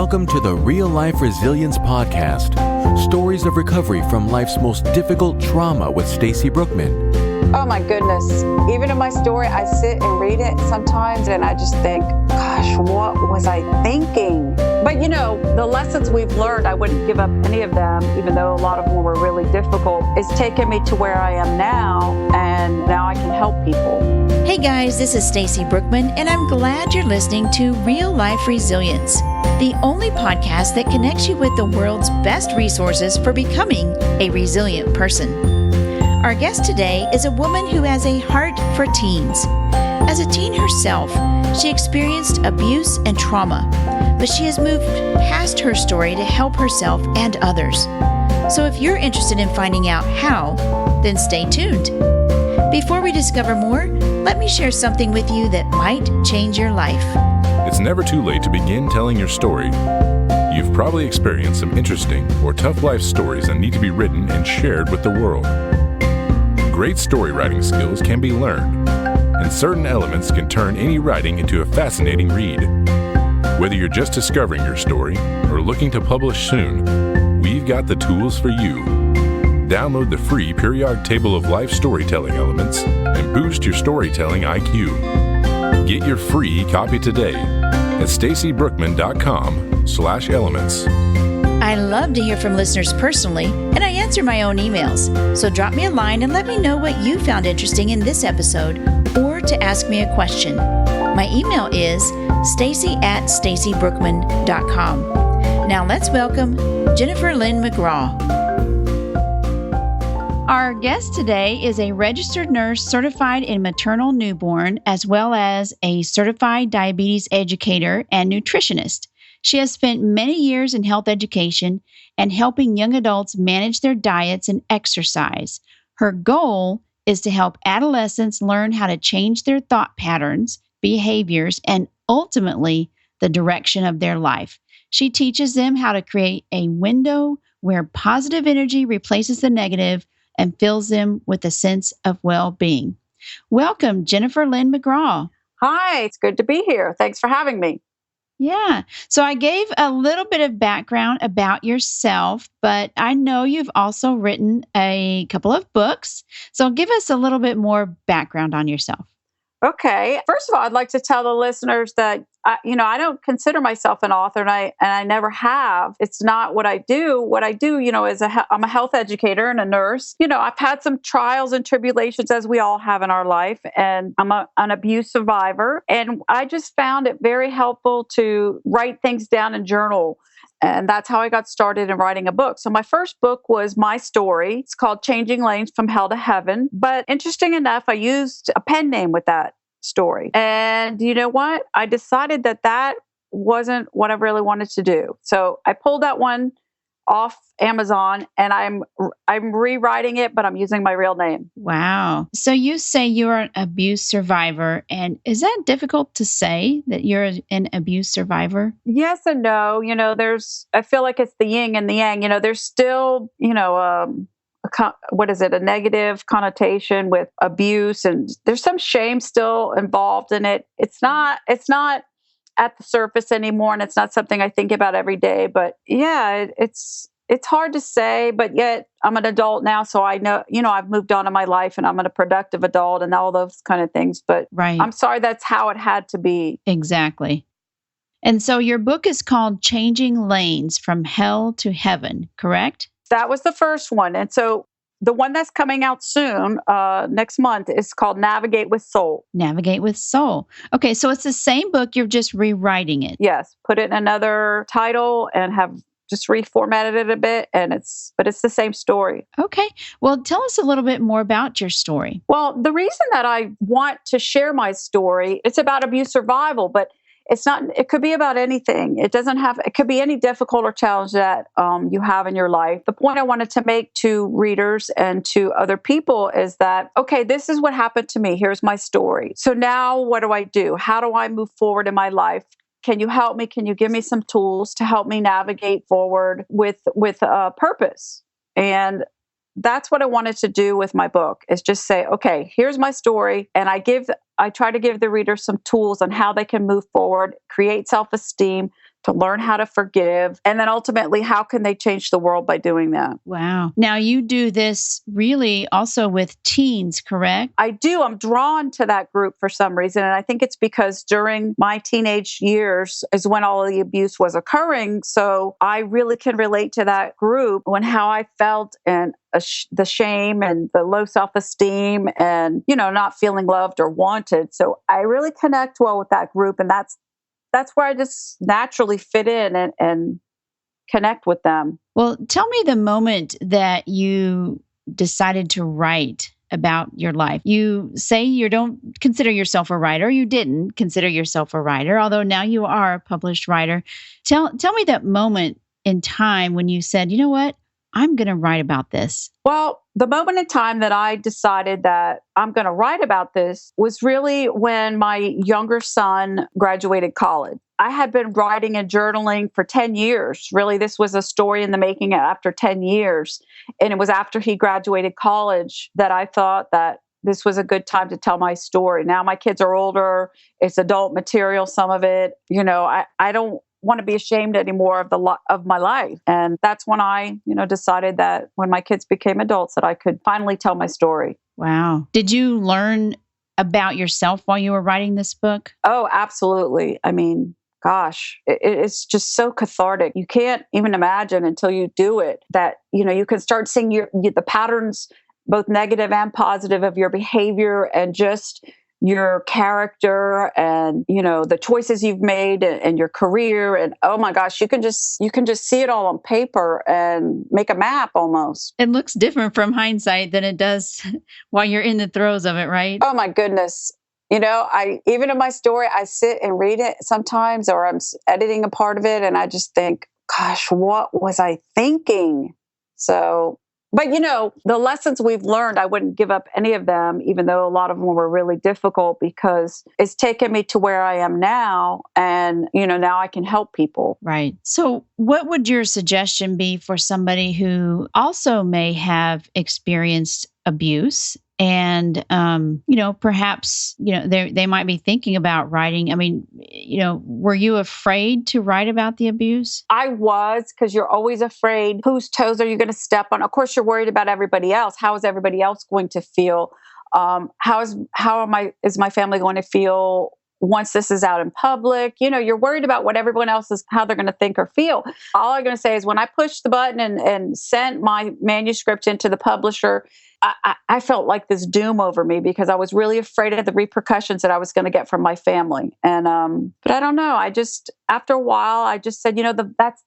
Welcome to the Real Life Resilience Podcast. Stories of recovery from life's most difficult trauma with Stacy Brookman. Oh my goodness. Even in my story, I sit and read it sometimes and I just think, gosh, what was I thinking? But the lessons we've learned, I wouldn't give up any of them, even though a lot of them were really difficult. It's taken me to where I am now, and now I can help people. Hey guys, this is Stacy Brookman, and I'm glad you're listening to Real Life Resilience, the only podcast that connects you with the world's best resources for becoming a resilient person. Our guest today is a woman who has a heart for teens. As a teen herself, she experienced abuse and trauma, but she has moved past her story to help herself and others. So if you're interested in finding out how, then stay tuned. Before we discover more, let me share something with you that might change your life. It's never too late to begin telling your story. You've probably experienced some interesting or tough life stories that need to be written and shared with the world. Great story writing skills can be learned, and certain elements can turn any writing into a fascinating read. Whether you're just discovering your story or looking to publish soon, we've got the tools for you. Download the free periodic table of life storytelling elements and boost your storytelling IQ. Get your free copy today at stacybrookman.com/elements. I love to hear from listeners personally, and I answer my own emails. So drop me a line and let me know what you found interesting in this episode, or to ask me a question. My email is stacy@stacybrookman.com. Now let's welcome Jennifer Lynn McGraw. Our guest today is a registered nurse certified in maternal newborn, as well as a certified diabetes educator and nutritionist. She has spent many years in health education and helping young adults manage their diets and exercise. Her goal is to help adolescents learn how to change their thought patterns, behaviors, and ultimately the direction of their life. She teaches them how to create a window where positive energy replaces the negative and fills them with a sense of well-being. Welcome, Jennifer Lynn McGraw. Hi, it's good to be here. Thanks for having me. Yeah. So I gave a little bit of background about yourself, but I know you've also written a couple of books. So give us a little bit more background on yourself. Okay. First of all, I'd like to tell the listeners that I don't consider myself an author, and I never have. It's not what I do. What I do, is I'm a health educator and a nurse. I've had some trials and tribulations, as we all have in our life, and I'm an abuse survivor. And I just found it very helpful to write things down and journal. And that's how I got started in writing a book. So my first book was my story. It's called Changing Lanes from Hell to Heaven. But interesting enough, I used a pen name with that story. And you know what? I decided that wasn't what I really wanted to do. So I pulled that one off Amazon, and I'm rewriting it, but I'm using my real name. Wow. So you say you're an abuse survivor, and is that difficult to say that you're an abuse survivor? Yes and no. I feel like it's the yin and the yang. There's still, a negative connotation with abuse, and there's some shame still involved in it. It's not at the surface anymore, and it's not something I think about every day. But yeah, it's hard to say, but yet I'm an adult now, so I know, I've moved on in my life, and I'm a productive adult and all those kind of things. But right. I'm sorry, that's how it had to be. Exactly. And so your book is called Changing Lanes from Hell to Heaven, correct? That was the first one. And so the one that's coming out soon, next month, is called Navigate with Soul. Navigate with Soul. Okay, so it's the same book, you're just rewriting it. Yes, put it in another title and have just reformatted it a bit, but it's the same story. Okay, well, tell us a little bit more about your story. Well, the reason that I want to share my story, it's about abuse survival, but it could be about anything. It could be any difficult or challenge that you have in your life. The point I wanted to make to readers and to other people is that, okay, this is what happened to me. Here's my story. So now what do I do? How do I move forward in my life? Can you help me? Can you give me some tools to help me navigate forward with purpose? And that's what I wanted to do with my book, is just say, okay, here's my story. And I give I try to give the reader some tools on how they can move forward, create self-esteem, to learn how to forgive, and then ultimately, how can they change the world by doing that? Wow. Now you do this really also with teens, correct? I do. I'm drawn to that group for some reason. And I think it's because during my teenage years is when all of the abuse was occurring. So I really can relate to that group when how I felt and the shame and the low self-esteem and, not feeling loved or wanted. So I really connect well with that group. And that's where I just naturally fit in and connect with them. Well, tell me the moment that you decided to write about your life. You say you don't consider yourself a writer. You didn't consider yourself a writer, although now you are a published writer. Tell me that moment in time when you said, you know what? I'm going to write about this. Well, the moment in time that I decided that I'm going to write about this was really when my younger son graduated college. I had been writing and journaling for 10 years. Really, this was a story in the making after 10 years. And it was after he graduated college that I thought that this was a good time to tell my story. Now my kids are older. It's adult material, some of it. I don't want to be ashamed anymore of my life. And that's when I, decided that when my kids became adults that I could finally tell my story. Wow. Did you learn about yourself while you were writing this book? Oh, absolutely. I mean, gosh, it's just so cathartic. You can't even imagine until you do it that, you can start seeing the patterns, both negative and positive, of your behavior and just your character and, the choices you've made and your career. And oh my gosh, you can just see it all on paper and make a map almost. It looks different from hindsight than it does while you're in the throes of it, right? Oh my goodness. Even in my story, I sit and read it sometimes, or I'm editing a part of it, and I just think, gosh, what was I thinking? So, but the lessons we've learned, I wouldn't give up any of them, even though a lot of them were really difficult, because it's taken me to where I am now. And, now I can help people. Right. So what would your suggestion be for somebody who also may have experienced abuse and, perhaps, they might be thinking about writing? I mean, were you afraid to write about the abuse? I was, because you're always afraid. Whose toes are you going to step on? Of course, you're worried about everybody else. How is everybody else going to feel? Is my family going to feel once this is out in public? You're worried about what everyone else is, how they're going to think or feel. All I'm going to say is when I pushed the button and sent my manuscript into the publisher, I felt like this doom over me because I was really afraid of the repercussions that I was going to get from my family. And, but I don't know. After a while, I just said,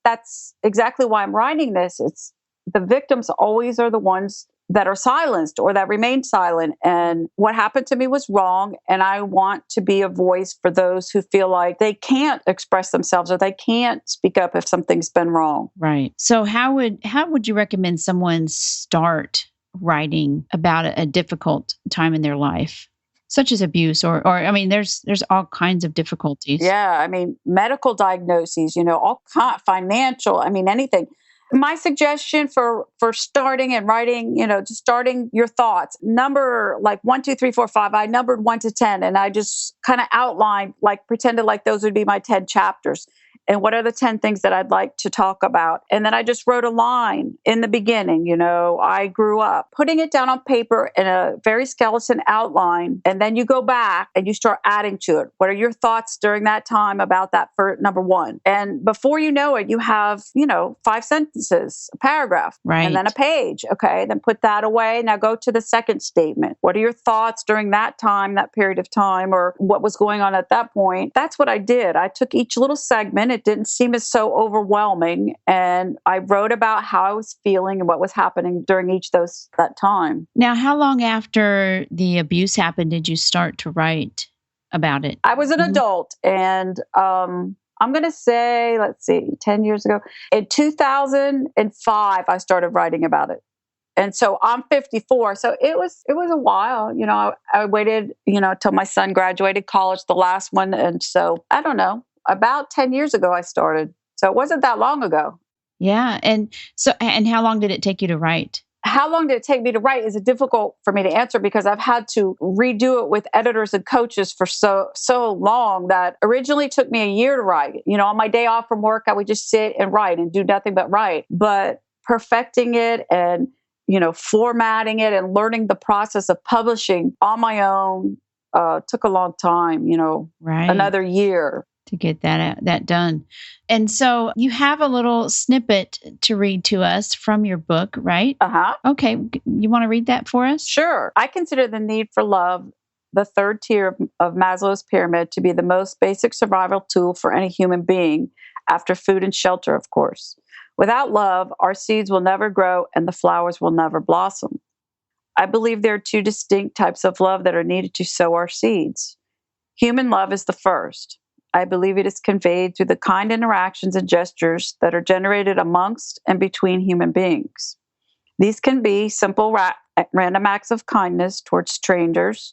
that's exactly why I'm writing this. It's the victims always are the ones that are silenced or that remain silent. And what happened to me was wrong. And I want to be a voice for those who feel like they can't express themselves or they can't speak up if something's been wrong. Right. So how would you recommend someone start writing about a difficult time in their life, such as abuse or I mean, there's all kinds of difficulties. Yeah. I mean, medical diagnoses, all financial, I mean, anything. My suggestion for starting and writing, just starting your thoughts, number like 1, 2, 3, 4, 5. I numbered 1 to 10, and I just kind of outlined, pretended like those would be my 10 chapters. And what are the 10 things that I'd like to talk about? And then I just wrote a line in the beginning, I grew up, putting it down on paper in a very skeleton outline. And then you go back and you start adding to it. What are your thoughts during that time about that for number 1? And before you know it, you have, 5 sentences, a paragraph, right, and then a page. Okay, then put that away. Now go to the second statement. What are your thoughts during that time, that period of time, or what was going on at that point? That's what I did. I took each little segment. It didn't seem as so overwhelming. And I wrote about how I was feeling and what was happening during that time. Now, how long after the abuse happened did you start to write about it? I was an adult, and I'm going to say, 10 years ago. In 2005, I started writing about it. And so I'm 54. So it was a while, I waited, till my son graduated college, the last one. And so I don't know. About 10 years ago, I started. So it wasn't that long ago. Yeah. And how long did it take you to write? how long did it take me to write is difficult for me to answer because I've had to redo it with editors and coaches for so long that originally took me a year to write. On my day off from work, I would just sit and write and do nothing but write. But perfecting it and, formatting it and learning the process of publishing on my own took a long time, Right. another year. To get that done. And so you have a little snippet to read to us from your book, right? Uh-huh. Okay. You want to read that for us? Sure. I consider the need for love, the third tier of Maslow's pyramid, to be the most basic survival tool for any human being, after food and shelter, of course. Without love, our seeds will never grow and the flowers will never blossom. I believe there are two distinct types of love that are needed to sow our seeds. Human love is the first. I believe it is conveyed through the kind interactions and gestures that are generated amongst and between human beings. These can be simple random acts of kindness towards strangers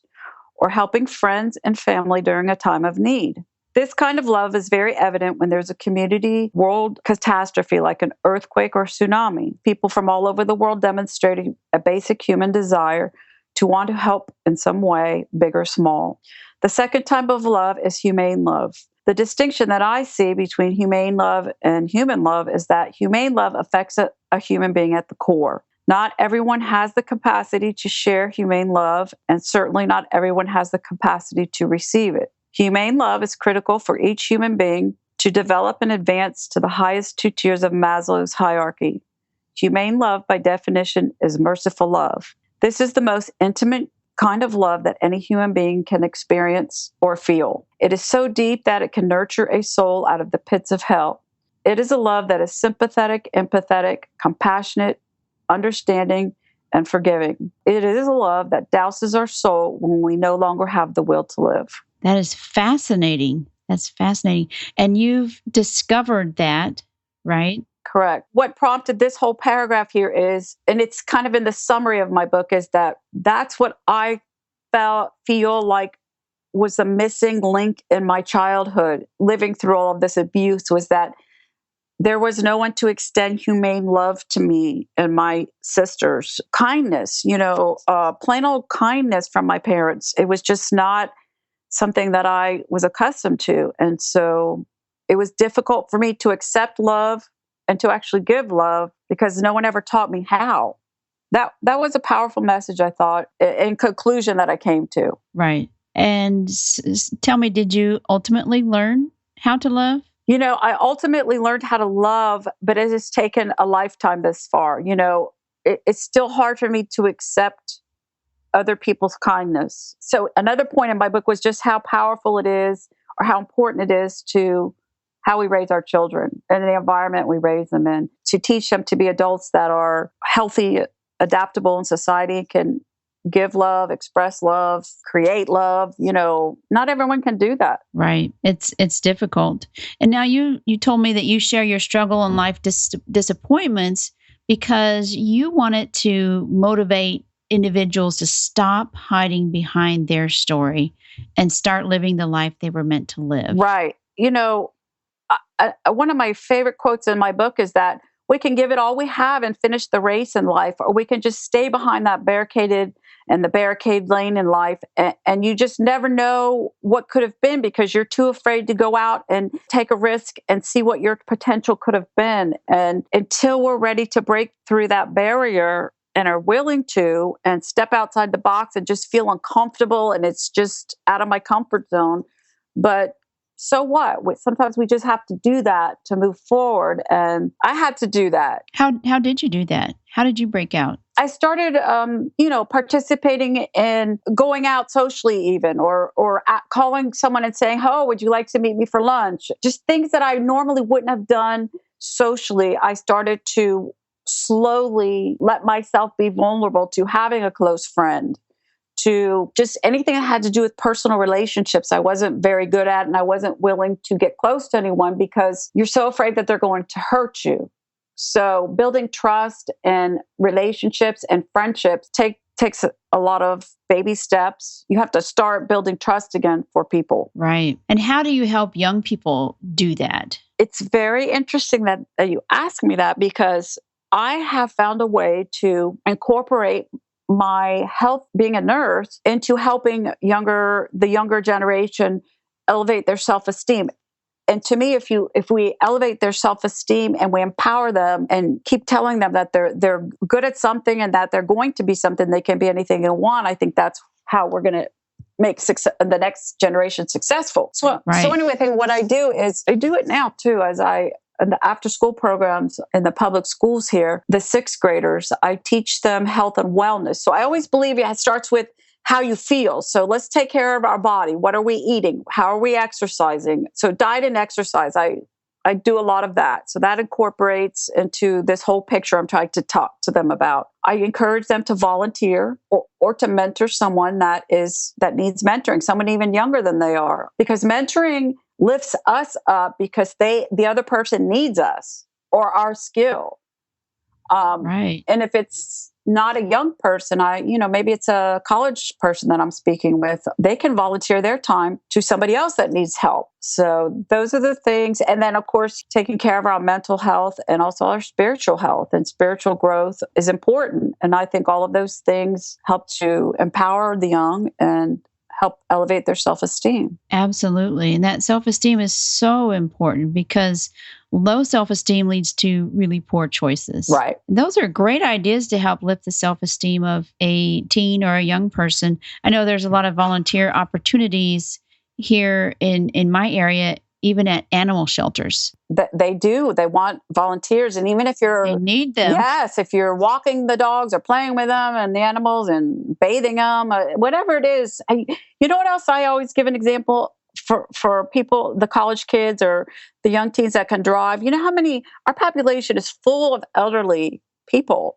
or helping friends and family during a time of need. This kind of love is very evident when there's a community world catastrophe like an earthquake or tsunami. People from all over the world demonstrating a basic human desire to want to help in some way, big or small. The second type of love is humane love. The distinction that I see between humane love and human love is that humane love affects a human being at the core. Not everyone has the capacity to share humane love, and certainly not everyone has the capacity to receive it. Humane love is critical for each human being to develop and advance to the highest two tiers of Maslow's hierarchy. Humane love, by definition, is merciful love. This is the most intimate kind of love that any human being can experience or feel. It is so deep that it can nurture a soul out of the pits of hell. It is a love that is sympathetic, empathetic, compassionate, understanding, and forgiving. It is a love that douses our soul when we no longer have the will to live. That is fascinating. That's fascinating. And you've discovered that, right? Correct. What prompted this whole paragraph here is, and it's kind of in the summary of my book, is that that's what I feel like was the missing link in my childhood, living through all of this abuse, was that there was no one to extend humane love to me and my sisters. Kindness, plain old kindness from my parents. It was just not something that I was accustomed to. And so it was difficult for me to accept love and to actually give love because no one ever taught me how. That was a powerful message, I thought, in conclusion that I came to. Right. And tell me, did you ultimately learn how to love? I ultimately learned how to love, but it has taken a lifetime this far. It's still hard for me to accept other people's kindness. So another point in my book was just how powerful it is, or how important it is to how we raise our children and the environment we raise them in, to teach them to be adults that are healthy, adaptable in society, can give love, express love, create love. Not everyone can do that. Right. It's difficult. And now you told me that you share your struggle and life disappointments because you wanted to motivate individuals to stop hiding behind their story and start living the life they were meant to live. Right. One of my favorite quotes in my book is that we can give it all we have and finish the race in life, or we can just stay behind that barricade lane in life. And you just never know what could have been because you're too afraid to go out and take a risk and see what your potential could have been. And until we're ready to break through that barrier and are willing to and step outside the box and just feel uncomfortable and it's just out of my comfort zone. But so what? Sometimes we just have to do that to move forward. And I had to do that. How did you do that? How did you break out? I started, participating in going out socially even, or calling someone and saying, "Oh, would you like to meet me for lunch?" Just things that I normally wouldn't have done socially. I started to slowly let myself be vulnerable to having a close friend, to just anything that had to do with personal relationships I wasn't very good at, and I wasn't willing to get close to anyone because you're so afraid that they're going to hurt you. So building trust and relationships and friendships takes a lot of baby steps. You have to start building trust again for people. Right. And how do you help young people do that? It's very interesting that you ask me that because I have found a way to incorporate my health, being a nurse, into helping the younger generation elevate their self-esteem. And to me, if we elevate their self-esteem and we empower them and keep telling them that they're good at something and that they're going to be something, they can be anything they want, I think that's how we're going to make the next generation successful. So anyway, I think what I do is I do it now too, in the after school programs in the public schools here, the sixth graders, I teach them health and wellness. So I always believe it starts with how you feel. So let's take care of our body. What are we eating? How are we exercising? So diet and exercise, I do a lot of that. So that incorporates into this whole picture I'm trying to talk to them about. I encourage them to volunteer or to mentor someone that needs mentoring, someone even younger than they are, because mentoring lifts us up because the other person needs us or our skill. Right. And if it's not a young person, maybe it's a college person that I'm speaking with, they can volunteer their time to somebody else that needs help. So those are the things. And then, of course, taking care of our mental health and also our spiritual health and spiritual growth is important. And I think all of those things help to empower the young and help elevate their self-esteem. Absolutely. And that self-esteem is so important because low self-esteem leads to really poor choices. Right. And those are great ideas to help lift the self-esteem of a teen or a young person. I know there's a lot of volunteer opportunities here in my area, even at animal shelters. They do. They want volunteers. And even if they need them. Yes, if you're walking the dogs or playing with them and the animals and bathing them, whatever it is. You know what else? I always give an example for people, the college kids or the young teens that can drive. You know how our population is full of elderly people.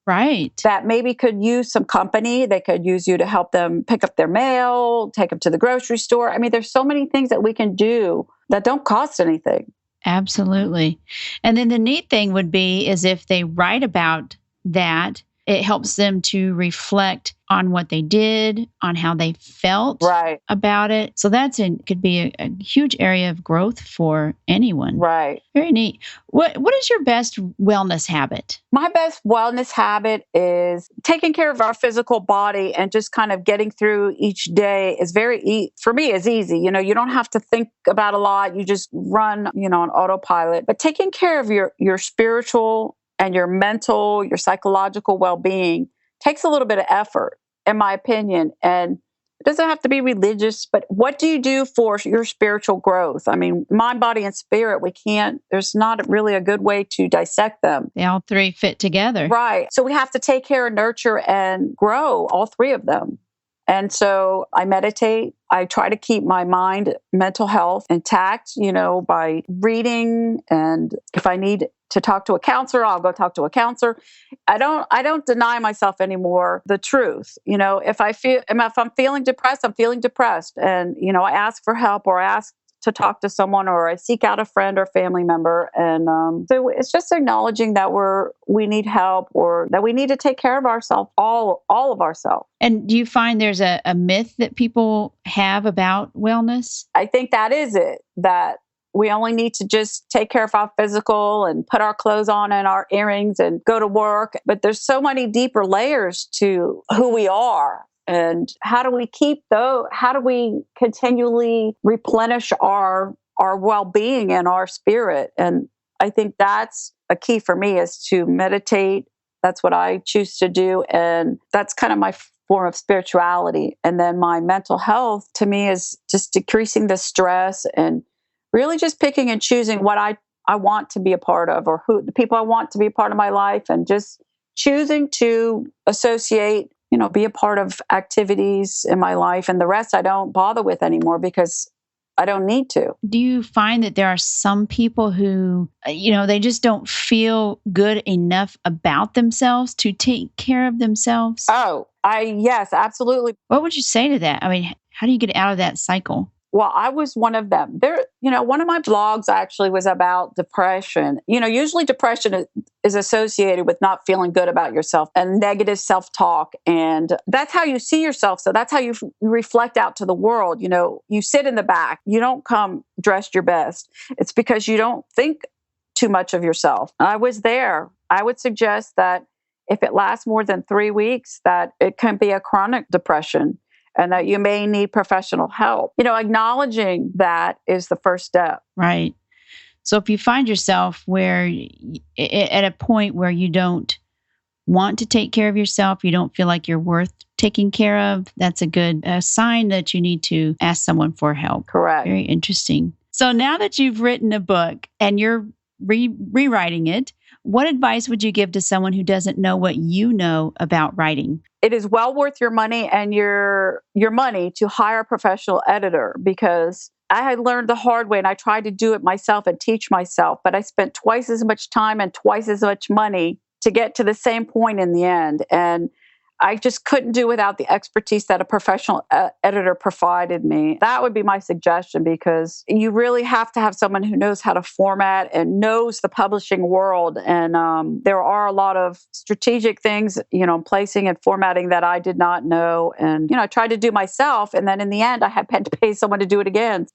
Right. That maybe could use some company. They could use you to help them pick up their mail, take them to the grocery store. I mean, there's so many things that we can do that don't cost anything. Absolutely. And then the neat thing would be is if they write about that, it helps them to reflect on what they did, on how they felt about it. So could be a huge area of growth for anyone. Right. Very neat. What is your best wellness habit? My best wellness habit is taking care of our physical body and just kind of getting through each day is for me, is easy. You don't have to think about a lot. You just run, on autopilot. But taking care of your spiritual and your mental, your psychological well-being takes a little bit of effort, in my opinion. And it doesn't have to be religious, but what do you do for your spiritual growth? I mean, mind, body, and spirit, there's not really a good way to dissect them. They all three fit together. Right. So we have to take care, nurture, and grow all three of them. And so I meditate. I try to keep my mental health intact, by reading. And if I need to talk to a counselor, I'll go talk to a counselor. I don't deny myself anymore the truth. If I'm feeling depressed, I'm feeling depressed. And, I ask for help or I ask to talk to someone or I seek out a friend or family member. And so it's just acknowledging that we need help or that we need to take care of ourselves, all of ourselves. And do you find there's a myth that people have about wellness? I think that is it, that we only need to just take care of our physical and put our clothes on and our earrings and go to work. But there's so many deeper layers to who we are. And how do we continually replenish our well-being and our spirit? And I think that's a key for me, is to meditate. That's what I choose to do. And that's kind of my form of spirituality. And then my mental health to me is just decreasing the stress and really just picking and choosing what I want to be a part of, or who the people I want to be a part of my life, and just choosing to associate, be a part of activities in my life. And the rest I don't bother with anymore because I don't need to. Do you find that there are some people who, they just don't feel good enough about themselves to take care of themselves? Yes, absolutely. What would you say to that? I mean, how do you get out of that cycle? Well, I was one of them. One of my blogs actually was about depression. Usually depression is associated with not feeling good about yourself and negative self-talk. And that's how you see yourself. So that's how you reflect out to the world. You sit in the back. You don't come dressed your best. It's because you don't think too much of yourself. I was there. I would suggest that if it lasts more than 3 weeks, that it can be a chronic depression and that you may need professional help. Acknowledging that is the first step. Right. So if you find yourself at a point where you don't want to take care of yourself, you don't feel like you're worth taking care of, that's a good sign that you need to ask someone for help. Correct. Very interesting. So now that you've written a book and you're rewriting it, what advice would you give to someone who doesn't know what you know about writing? It is well worth your money and your money to hire a professional editor, because I had learned the hard way and I tried to do it myself and teach myself, but I spent twice as much time and twice as much money to get to the same point in the end. And I just couldn't do without the expertise that a professional editor provided me. That would be my suggestion, because you really have to have someone who knows how to format and knows the publishing world. And there are a lot of strategic things, placing and formatting that I did not know. And, I tried to do myself. And then in the end, I had to pay someone to do it again.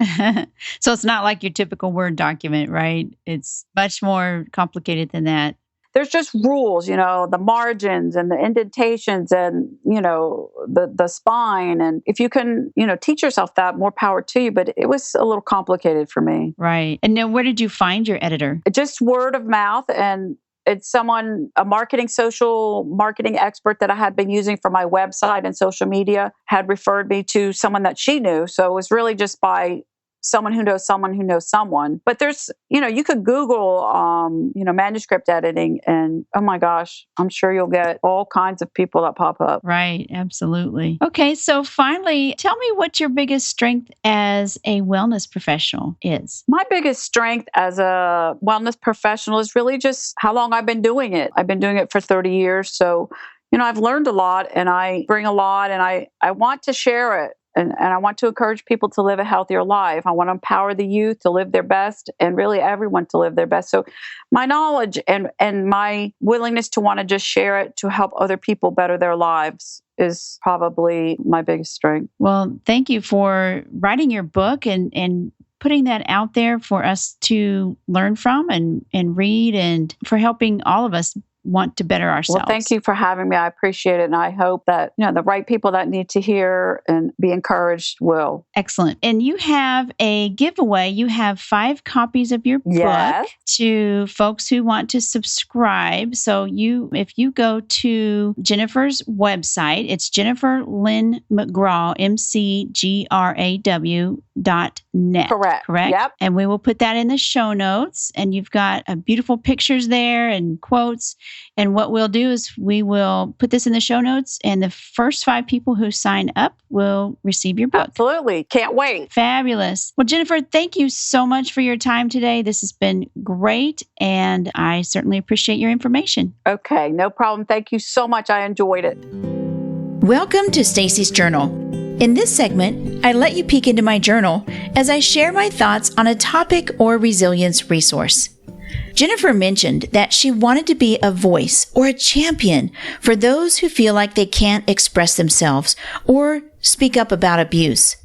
So it's not like your typical Word document, right? It's much more complicated than that. There's just rules, the margins and the indentations and, the spine. And if you can, teach yourself that, more power to you. But it was a little complicated for me. Right. And now where did you find your editor? Just word of mouth. And it's a social marketing expert that I had been using for my website and social media had referred me to someone that she knew. So it was really just by someone who knows someone who knows someone. But there's, you could Google, manuscript editing, and oh my gosh, I'm sure you'll get all kinds of people that pop up. Right. Absolutely. Okay. So finally, tell me what your biggest strength as a wellness professional is. My biggest strength as a wellness professional is really just how long I've been doing it. I've been doing it for 30 years. So, I've learned a lot and I bring a lot, and I want to share it. And I want to encourage people to live a healthier life. I want to empower the youth to live their best, and really everyone to live their best. So my knowledge and my willingness to want to just share it to help other people better their lives is probably my biggest strength. Well, thank you for writing your book and putting that out there for us to learn from and read, and for helping all of us want to better ourselves. Well, thank you for having me. I appreciate it. And I hope that, the right people that need to hear and be encouraged will. Excellent. And you have a giveaway. You have 5 copies of your book to folks who want to subscribe. So if you go to Jennifer's website, it's Jennifer Lynn McGraw, McGraw.net. Correct. Yep. And we will put that in the show notes. And you've got beautiful pictures there and quotes. And what we'll do is we will put this in the show notes, and the first 5 people who sign up will receive your book. Absolutely. Can't wait. Fabulous. Well, Jennifer, thank you so much for your time today. This has been great, and I certainly appreciate your information. Okay, no problem. Thank you so much. I enjoyed it. Welcome to Stacy's Journal. In this segment, I let you peek into my journal as I share my thoughts on a topic or resilience resource. Jennifer mentioned that she wanted to be a voice or a champion for those who feel like they can't express themselves or speak up about abuse.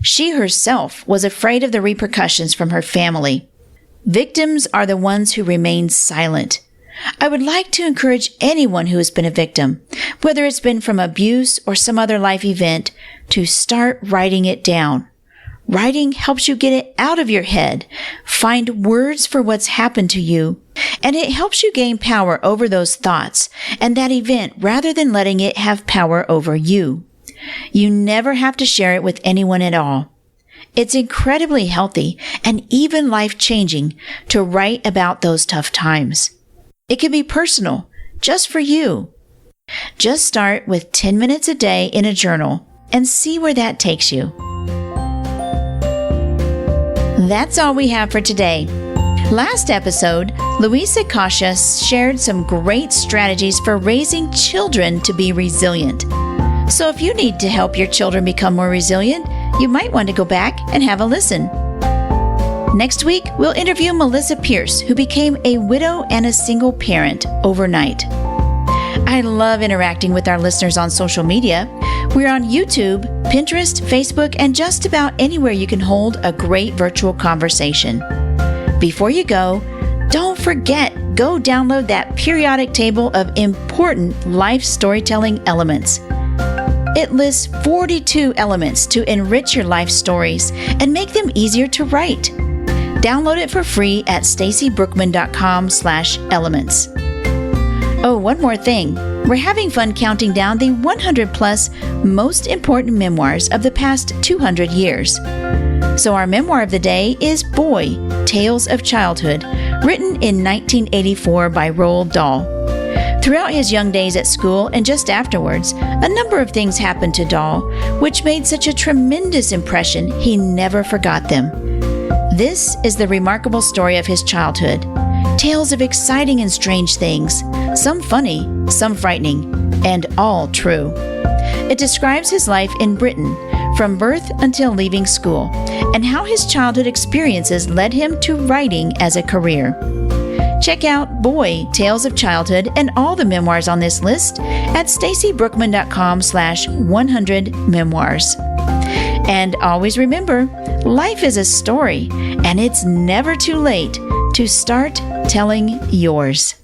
She herself was afraid of the repercussions from her family. Victims are the ones who remain silent. I would like to encourage anyone who has been a victim, whether it's been from abuse or some other life event, to start writing it down. Writing helps you get it out of your head, find words for what's happened to you, and it helps you gain power over those thoughts and that event rather than letting it have power over you. You never have to share it with anyone at all. It's incredibly healthy and even life-changing to write about those tough times. It can be personal, just for you. Just start with 10 minutes a day in a journal and see where that takes you. That's all we have for today. Last episode, Louisa Kasha shared some great strategies for raising children to be resilient. So if you need to help your children become more resilient, you might want to go back and have a listen. Next week, we'll interview Melissa Pierce, who became a widow and a single parent overnight. I love interacting with our listeners on social media. We're on YouTube, Pinterest, Facebook, and just about anywhere you can hold a great virtual conversation. Before you go, Don't forget, go download that periodic table of important life storytelling elements. It lists 42 elements to enrich your life stories and make them easier to write. Download it for free at stacybrookman.com/elements. Oh, one more thing. We're having fun counting down the 100 plus most important memoirs of the past 200 years. So our memoir of the day is Boy, Tales of Childhood, written in 1984 by Roald Dahl. Throughout his young days at school and just afterwards, a number of things happened to Dahl, which made such a tremendous impression he never forgot them. This is the remarkable story of his childhood. Tales of exciting and strange things, some funny, some frightening, and all true. It describes his life in Britain, from birth until leaving school, and how his childhood experiences led him to writing as a career. Check out Boy, Tales of Childhood and all the memoirs on this list at stacybrookman.com/100memoirs. And always remember, life is a story, and it's never too late to start telling yours.